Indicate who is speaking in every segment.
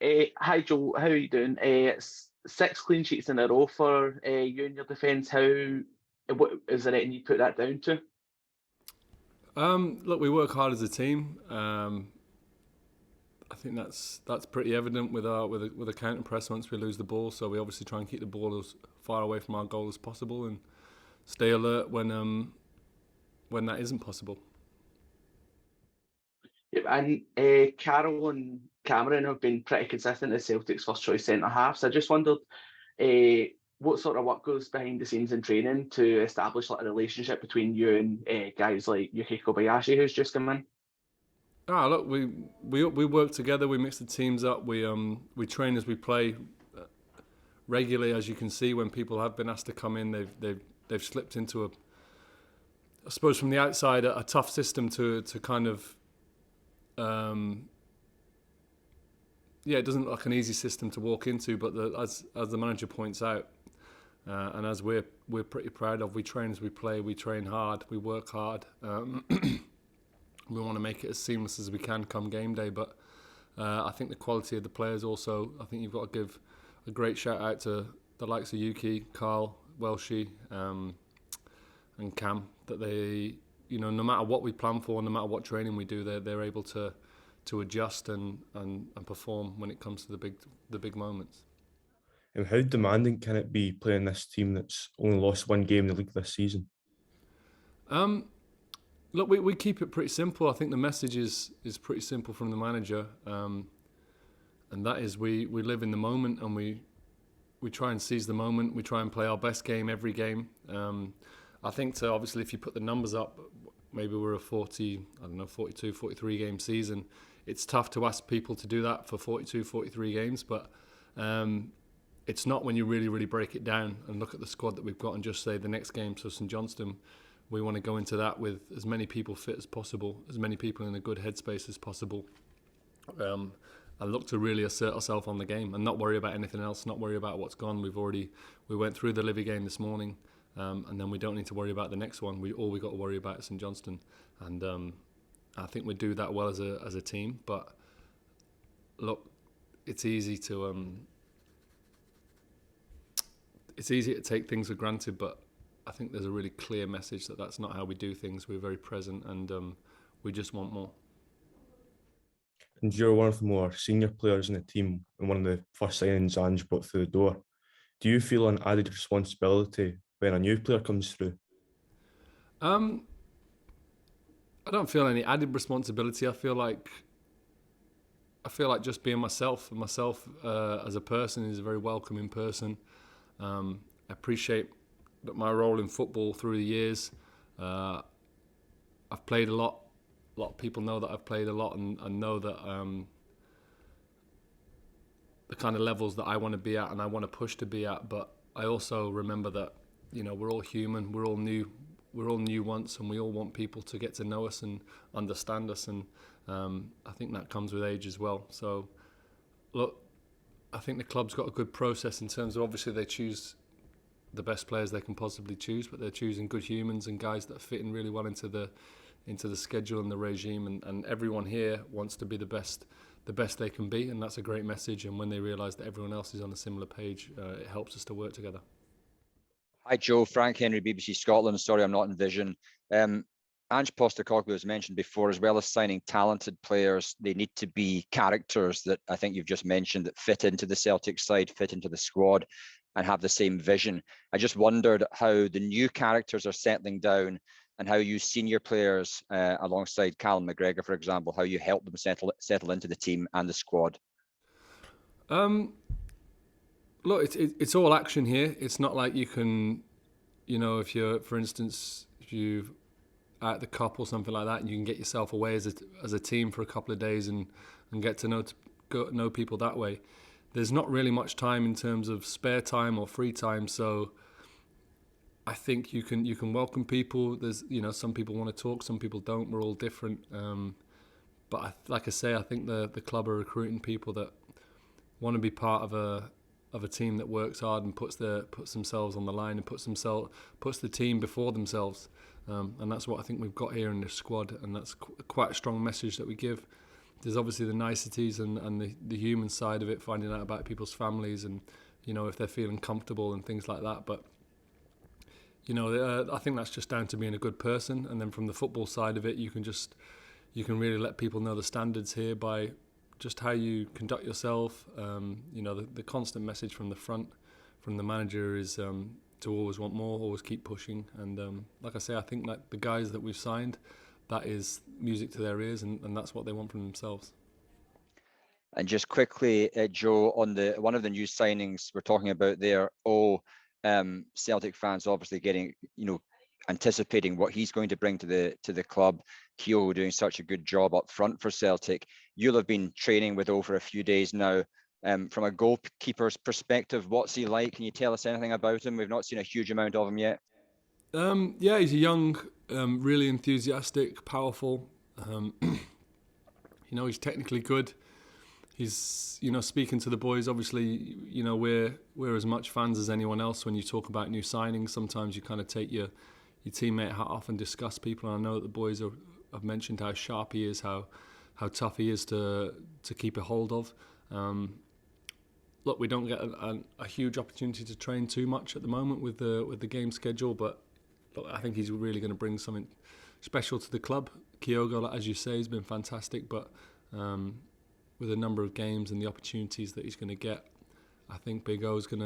Speaker 1: Hi Joe, how are you doing? Six clean sheets in a row for you and your defence. What is there anything you put that down to?
Speaker 2: Look, we work hard as a team. I think that's pretty evident with a counter press once we lose the ball. So we obviously try and keep the ball as far away from our goal as possible and stay alert when that isn't possible.
Speaker 1: Yep, and Carroll and Cameron have been pretty consistent as Celtic's first choice centre halves. I just wondered what sort of work goes behind the scenes in training to establish like a relationship between you and guys like Yuki Kobayashi, who's just come in.
Speaker 2: Look, we work together. We mix the teams up. We train as we play regularly. As you can see, when people have been asked to come in, they've slipped into I suppose from the outside, a tough system to kind of. Yeah, it doesn't look like an easy system to walk into, but as the manager points out, and as we're pretty proud of, we train as we play. We train hard. We work hard. We want to make it as seamless as we can come game day, but I think the quality of the players also. I think you've got to give a great shout out to the likes of Yuki, Carl, Welshie, and Cam. That they, no matter what we plan for, no matter what training we do, they're able to adjust and perform when it comes to the big moments.
Speaker 3: And how demanding can it be playing this team that's only lost one game in the league this season?
Speaker 2: Um, Look, we keep it pretty simple. I think the message is pretty simple from the manager, and that is we live in the moment and we try and seize the moment. We try and play our best game every game. I think obviously if you put the numbers up, maybe we're a 42, 43 game season. It's tough to ask people to do that for 42, 43 games, but it's not when you really, really break it down and look at the squad that we've got and just say the next game, so St Johnstone, we want to go into that with as many people fit as possible, as many people in a good headspace as possible, and look to really assert ourselves on the game and not worry about anything else, not worry about what's gone. We went through the Livy game this morning, and then we don't need to worry about the next one. All we got to worry about is St Johnstone, and I think we do that well as a team. But look, it's easy to take things for granted, but I think there's a really clear message that that's not how we do things. We're very present, and we just want more.
Speaker 3: And you're one of the more senior players in the team and one of the first signings Ange brought through the door. Do you feel an added responsibility when a new player comes through?
Speaker 2: I don't feel any added responsibility. I feel like just being myself. Myself as a person is a very welcoming person. I appreciate that my role in football through the years. I've played a lot. A lot of people know that I've played a lot and know that the kind of levels that I want to be at and I want to push to be at. But I also remember that we're all human. We're all new. We're all new once, and we all want people to get to know us and understand us. And I think that comes with age as well. So, look, I think the club's got a good process in terms of obviously they choose the best players they can possibly choose, but they're choosing good humans and guys that fit in really well into the schedule and the regime, and everyone here wants to be the best they can be, and that's a great message. And when they realise that everyone else is on a similar page, it helps us to work together.
Speaker 4: Hi Joe, Frank Henry, BBC Scotland. Sorry I'm not in Vision. Ange Postecoglou was mentioned before, as well as signing talented players, they need to be characters that I think you've just mentioned that fit into the Celtic side, fit into the squad and have the same vision. I just wondered how the new characters are settling down and how you senior players, alongside Callum McGregor, for example, how you help them settle into the team and the squad.
Speaker 2: Look, it's all action here. It's not like you can, if you're, for instance, if you at the cup or something like that, and you can get yourself away as a team for a couple of days and get to know people that way. There's not really much time in terms of spare time or free time, so I think you can welcome people. There's some people want to talk, some people don't. We're all different, but like I say, I think the club are recruiting people that want to be part of a team that works hard and puts themselves on the line and puts the team before themselves, and that's what I think we've got here in this squad, and that's quite a strong message that we give. there's obviously the niceties and the human side of it, finding out about people's families and, you know, if they're feeling comfortable and things like that. But, you know, I think that's just down to being a good person. And then from the football side of it, you can really let people know the standards here by just how you conduct yourself. You know, the constant message from the front, from the manager is to always want more, always keep pushing. And like I say, I think like the guys that we've signed, that is music to their ears, and that's what they want from themselves.
Speaker 4: And just quickly, Joe, on one of the new signings we're talking about there, Celtic fans obviously getting, you know, anticipating what he's going to bring to the club. Kyogo doing such a good job up front for Celtic. You'll have been training with O for a few days now. From a goalkeeper's perspective, what's he like? Can you tell us anything about him? We've not seen a huge amount of him yet.
Speaker 2: Yeah, he's a young, really enthusiastic, powerful. You know, he's technically good. He's, you know, speaking to the boys. Obviously, you know, we're as much fans as anyone else. When you talk about new signings, sometimes you kind of take your teammate hat off and discuss people. And I know that the boys have mentioned how sharp he is, how tough he is to keep a hold of. Look, we don't get a huge opportunity to train too much at the moment with the game schedule, but I think he's really going to bring something special to the club. Kyogo, as you say, has been fantastic, but with a number of games and the opportunities that he's going to get, I think Big O is going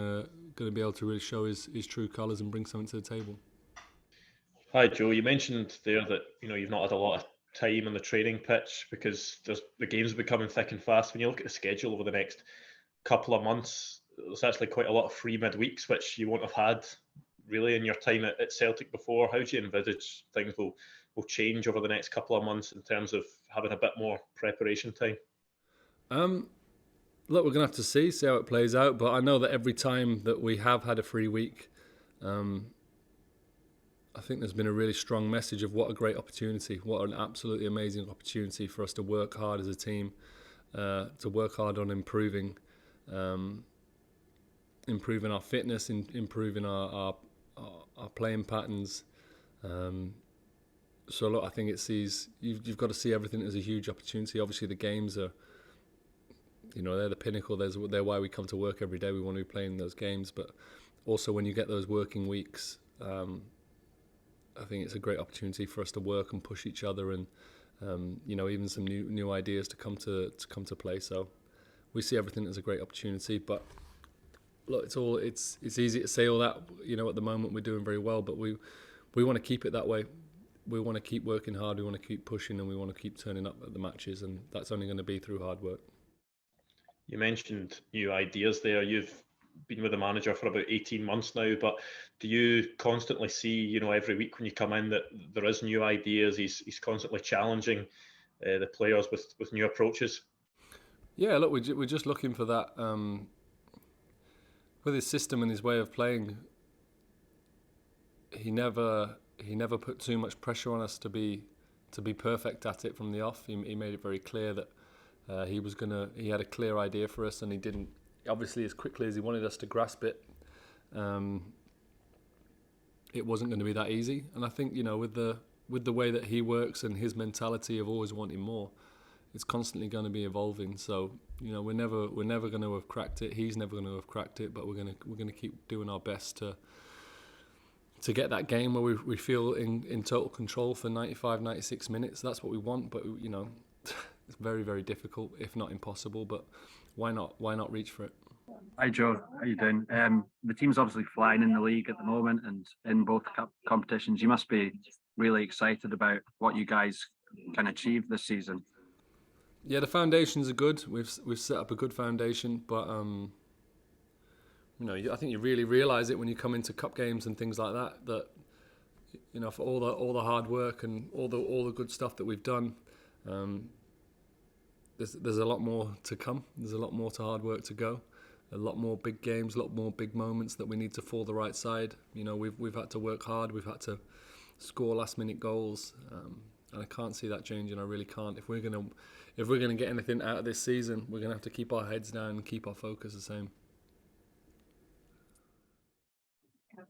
Speaker 2: to be able to really show his true colours and bring something to the table.
Speaker 5: Hi Joe, you mentioned there that, you know, you've not had a lot of time on the training pitch because the games are becoming thick and fast. When you look at the schedule over the next couple of months, there's actually quite a lot of free midweeks which you won't have had really in your time at Celtic before. How do you envisage things will change over the next couple of months in terms of having a bit more preparation time?
Speaker 2: Look, we're going to have to see how it plays out, but I know that every time that we have had a free week, I think there's been a really strong message of what a great opportunity, what an absolutely amazing opportunity for us to work hard as a team, to work hard on improving our fitness, improving our playing patterns. So look, I think you've got to see everything as a huge opportunity. Obviously, the games are, you know, they're the pinnacle. They're why we come to work every day. We want to be playing those games, but also when you get those working weeks, I think it's a great opportunity for us to work and push each other, and you know, even some new ideas to come to play. So we see everything as a great opportunity. But look, it's easy to say all that. You know, at the moment we're doing very well, but we want to keep it that way. We want to keep working hard. We want to keep pushing, and we want to keep turning up at the matches, and that's only going to be through hard work.
Speaker 5: You mentioned new ideas there. You've been with the manager for about 18 months now, but do you constantly see, you know, every week when you come in that there is new ideas? He's constantly challenging the players with new approaches.
Speaker 2: Yeah, look, we're just looking for that. With his system and his way of playing, he never put too much pressure on us to be perfect at it from the off. He made it very clear that he had a clear idea for us, and he didn't, obviously, as quickly as he wanted us to grasp it, it wasn't going to be that easy. And I think, you know, with the way that he works and his mentality of always wanting more, it's constantly going to be evolving. So, you know, we're never going to have cracked it. He's never going to have cracked it, but we're going to keep doing our best to get that game where we feel in total control for 95, 96 minutes. That's what we want, but, you know, it's very, very difficult, if not impossible, but why not reach for it?
Speaker 6: Hi Joe, how you doing? The team's obviously flying in the league at the moment and in both competitions. You must be really excited about what you guys can achieve this season.
Speaker 2: Yeah, the foundations are good. We've set up a good foundation, but you know, I think you really realise it when you come into cup games and things like that. That, you know, for all the hard work and all the good stuff that we've done, there's a lot more to come. There's a lot more to hard work to go. A lot more big games, a lot more big moments that we need to fall the right side. You know, we've had to work hard. We've had to score last minute goals, and I can't see that changing. I really can't. If we're gonna get anything out of this season, we're gonna have to keep our heads down and keep our focus the same.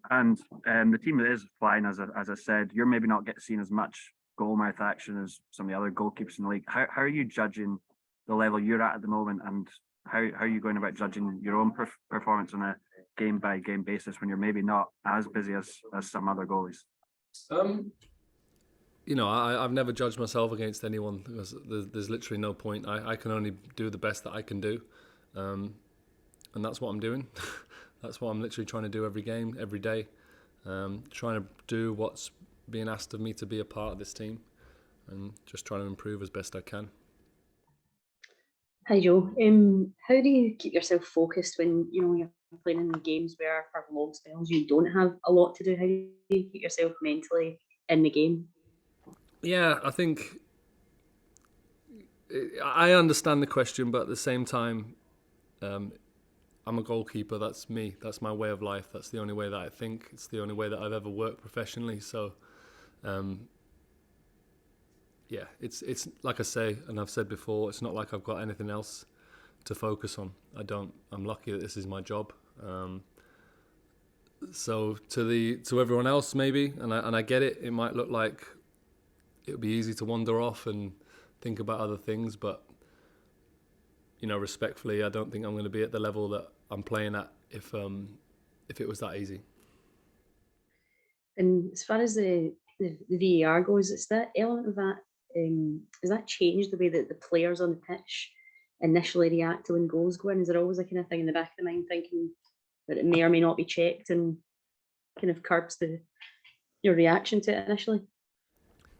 Speaker 6: And the team that is flying, as I said, you're maybe not getting seen as much goal mouth action as some of the other goalkeepers in the league. How are you judging the level you're at the moment, and how are you going about judging your own performance on a game by game basis when you're maybe not as busy as some other goalies?
Speaker 2: I've never judged myself against anyone because there's literally no point. I can only do the best that I can do, and that's what I'm doing. That's what I'm literally trying to do every game, every day, trying to do what's being asked of me to be a part of this team, and just trying to improve as best I can.
Speaker 7: Hi Joe. How do you keep yourself focused when you're playing in games where for long spells you don't have a lot to do? How do you keep yourself mentally in the game?
Speaker 2: Yeah, I think I understand the question, but at the same time, I'm a goalkeeper. That's me. That's my way of life. That's the only way that I think. It's the only way that I've ever worked professionally. So, yeah, it's like I say, and I've said before, it's not like I've got anything else to focus on. I'm lucky that this is my job. So to everyone else, maybe, and I get it. It might look like it would be easy to wander off and think about other things, but respectfully, I don't think I'm going to be at the level that I'm playing at if it was that easy.
Speaker 7: And as far as the VAR goes, is that element of that, has that changed the way that the players on the pitch initially react to when goals go in? Is there always a kind of thing in the back of the mind thinking that it may or may not be checked and kind of curbs your reaction to it initially?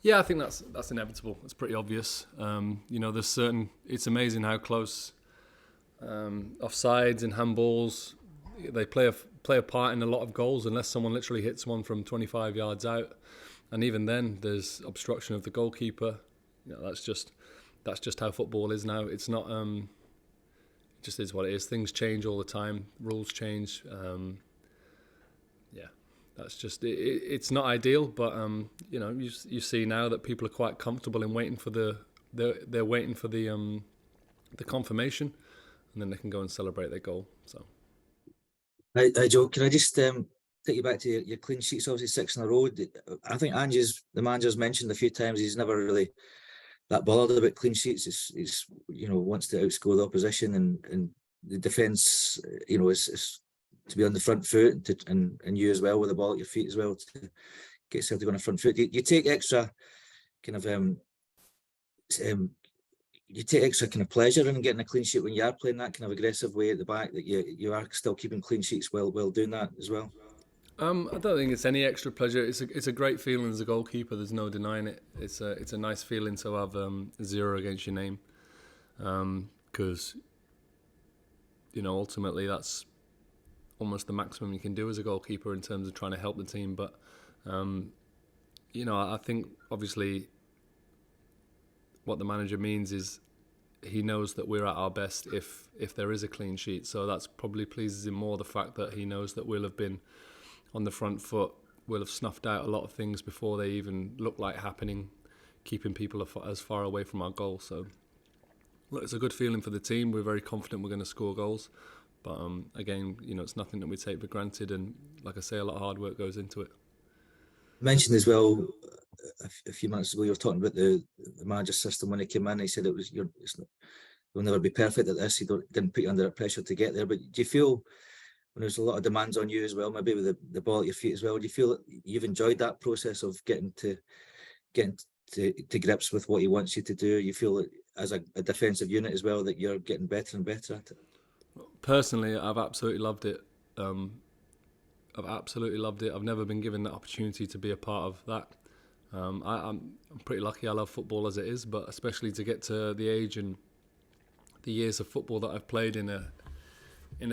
Speaker 2: Yeah, I think that's inevitable. It's pretty obvious. There's certain. It's amazing how close offsides and handballs they play a part in a lot of goals, unless someone literally hits one from 25 yards out, and even then, there's obstruction of the goalkeeper. That's just how football is now. It's not. It just is what it is. Things change all the time. Rules change. Yeah. That's just it's not ideal, but you see now that people are quite comfortable in waiting for they're waiting for the confirmation, and then they can go and celebrate their goal. So,
Speaker 8: Hi Joe, can I just take you back to your clean sheets? Obviously 6 in a row. I think the manager's mentioned a few times he's never really that bothered about clean sheets. He's wants to outscore the opposition, and the defence is to be on the front foot, and you as well with the ball at your feet as well to get Celtic on the front foot. You take extra kind of pleasure in getting a clean sheet when you are playing that kind of aggressive way at the back, that you are still keeping clean sheets while doing that as well.
Speaker 2: I don't think it's any extra pleasure. It's a great feeling as a goalkeeper. There's no denying it. It's a nice feeling to have 0 against your name, because ultimately that's almost the maximum you can do as a goalkeeper in terms of trying to help the team. But I think obviously what the manager means is he knows that we're at our best if there is a clean sheet. So that's probably pleases him more, the fact that he knows that we'll have been on the front foot, we'll have snuffed out a lot of things before they even look like happening, keeping people as far away from our goal. So look, it's a good feeling for the team. We're very confident we're going to score goals. But again, it's nothing that we take for granted, and like I say, a lot of hard work goes into it.
Speaker 8: I mentioned as well a few months ago, you were talking about the manager system when he came in. He said you'll never be perfect at this. He didn't put you under pressure to get there. But do you feel when there's a lot of demands on you as well, maybe with the ball at your feet as well, do you feel that you've enjoyed that process of getting to grips with what he wants you to do? You feel that as a defensive unit as well that you're getting better and better at it?
Speaker 2: Personally, I've absolutely loved it. I've never been given that opportunity to be a part of that. I'm pretty lucky. I love football as it is, but especially to get to the age and the years of football that I've played in a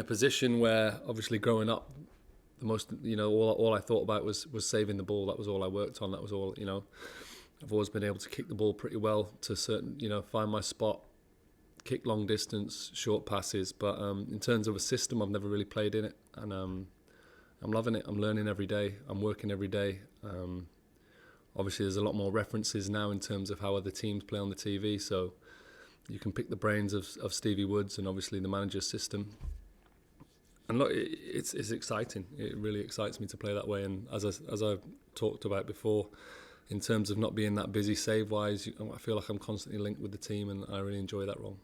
Speaker 2: position where, obviously, growing up, the most all I thought about was saving the ball. That was all I worked on. That was all. I've always been able to kick the ball pretty well to find my spot. Kick long distance, short passes, but in terms of a system, I've never really played in it, and I'm loving it. I'm learning every day. I'm working every day. Obviously, there's a lot more references now in terms of how other teams play on the TV, so you can pick the brains of Stevie Woods and obviously the manager's system. And look, it's exciting. It really excites me to play that way. And as I talked about before, in terms of not being that busy save-wise, I feel like I'm constantly linked with the team, and I really enjoy that role.